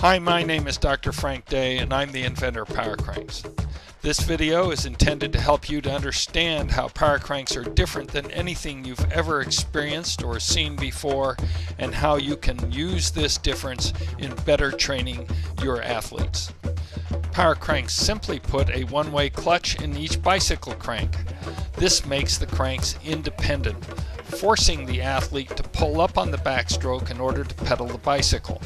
Hi, my name is Dr. Frank Day and I'm the inventor of power cranks. This video is intended to help you to understand how power cranks are different than anything you've ever experienced or seen before, and how you can use this difference in better training your athletes. Power cranks simply put a one-way clutch in each bicycle crank. This makes the cranks independent, forcing the athlete to pull up on the backstroke in order to pedal the bicycle.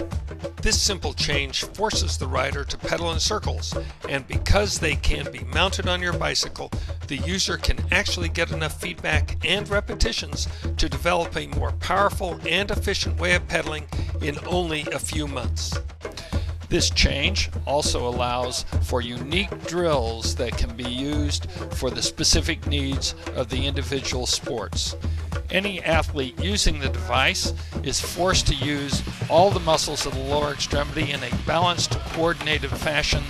This simple change forces the rider to pedal in circles, and because they can be mounted on your bicycle, the user can actually get enough feedback and repetitions to develop a more powerful and efficient way of pedaling in only a few months. This change also allows for unique drills that can be used for the specific needs of the individual sports. Any athlete using the device is forced to use all the muscles of the lower extremity in a balanced, coordinated fashion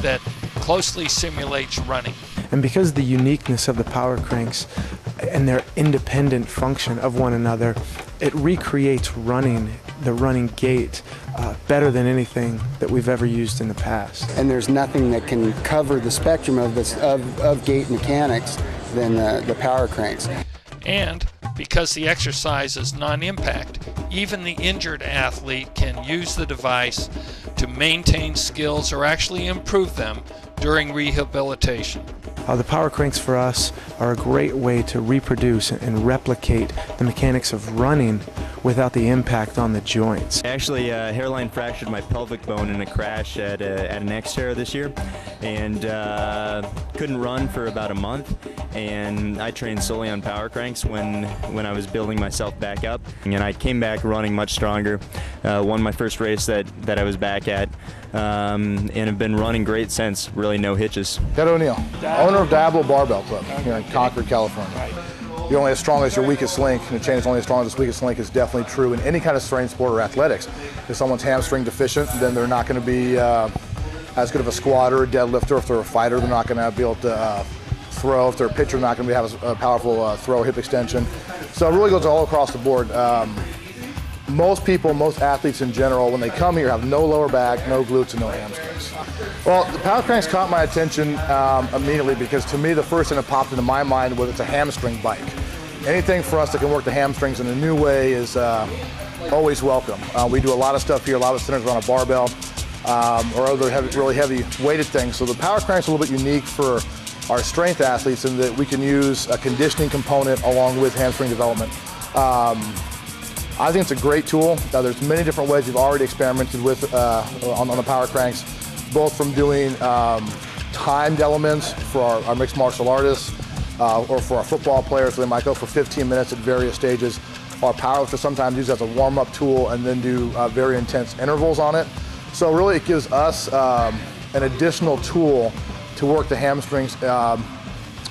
that closely simulates running. And because of the uniqueness of the power cranks and their independent function of one another, it recreates running, the running gait, better than anything that we've ever used in the past. And there's nothing that can cover the spectrum of this of gait mechanics than the power cranks. And because the exercise is non-impact, even the injured athlete can use the device to maintain skills or actually improve them during rehabilitation. The power cranks for us are a great way to reproduce and replicate the mechanics of running without the impact on the joints. I actually hairline fractured my pelvic bone in a crash at an X-Terra this year, and couldn't run for about a month, and I trained solely on power cranks when I was building myself back up, and I came back running much stronger, won my first race that I was back at, and have been running great since, really no hitches. Ted O'Neill, owner of Diablo Barbell Club here in Concord, California. You're only as strong as your weakest link, and the chain is only as strong as its weakest link is definitely true in any kind of strength sport or athletics. If someone's hamstring deficient, then they're not going to be as good of a squatter or deadlifter. If they're a fighter, they're not going to be able to throw. If they're a pitcher, they're not going to have a powerful throw or hip extension. So it really goes all across the board. Most people, most athletes in general, when they come here, have no lower back, no glutes, and no hamstrings. Well, the power cranks caught my attention immediately because to me, the first thing that popped into my mind was it's a hamstring bike. Anything for us that can work the hamstrings in a new way is always welcome. We do a lot of stuff here, a lot of centers on a barbell or other really heavy weighted things. So the power crank's a little bit unique for our strength athletes in that we can use a conditioning component along with hamstring development. I think it's a great tool. There's many different ways we've already experimented with on the power cranks, both from doing timed elements for our mixed martial artists or for our football players, so they might go for 15 minutes at various stages. Our powerlifters sometimes use it as a warm-up tool and then do very intense intervals on it. So really it gives us an additional tool to work the hamstrings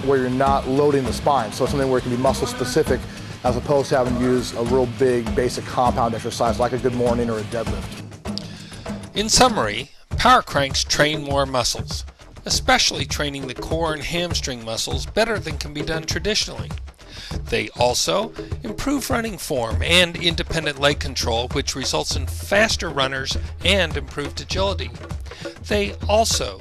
where you're not loading the spine. So something where it can be muscle specific as opposed to having to use a real big basic compound exercise like a good morning or a deadlift. In summary, power cranks train more muscles, especially training the core and hamstring muscles better than can be done traditionally. They also improve running form and independent leg control, which results in faster runners and improved agility. They also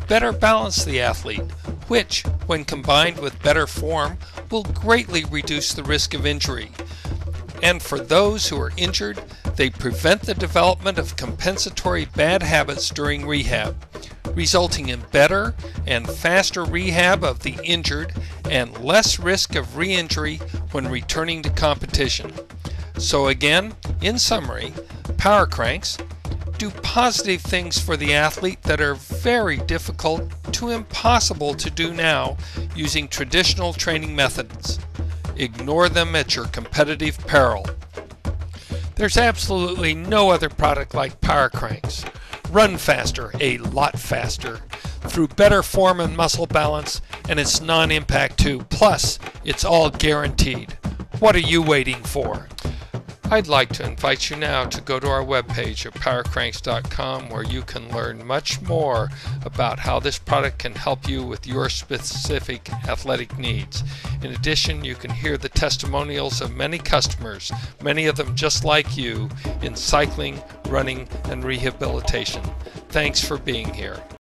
better balance the athlete, which, when combined with better form, will greatly reduce the risk of injury. And for those who are injured, they prevent the development of compensatory bad habits during rehab, resulting in better and faster rehab of the injured and less risk of re-injury when returning to competition. So again, in summary, power cranks do positive things for the athlete that are very difficult to impossible to do now using traditional training methods. Ignore them at your competitive peril. There's absolutely no other product like power cranks. Run faster, a lot faster, through better form and muscle balance, and it's non-impact too. Plus, it's all guaranteed. What are you waiting for? I'd like to invite you now to go to our webpage at powercranks.com, where you can learn much more about how this product can help you with your specific athletic needs. In addition, you can hear the testimonials of many customers, many of them just like you, in cycling, running, and rehabilitation. Thanks for being here.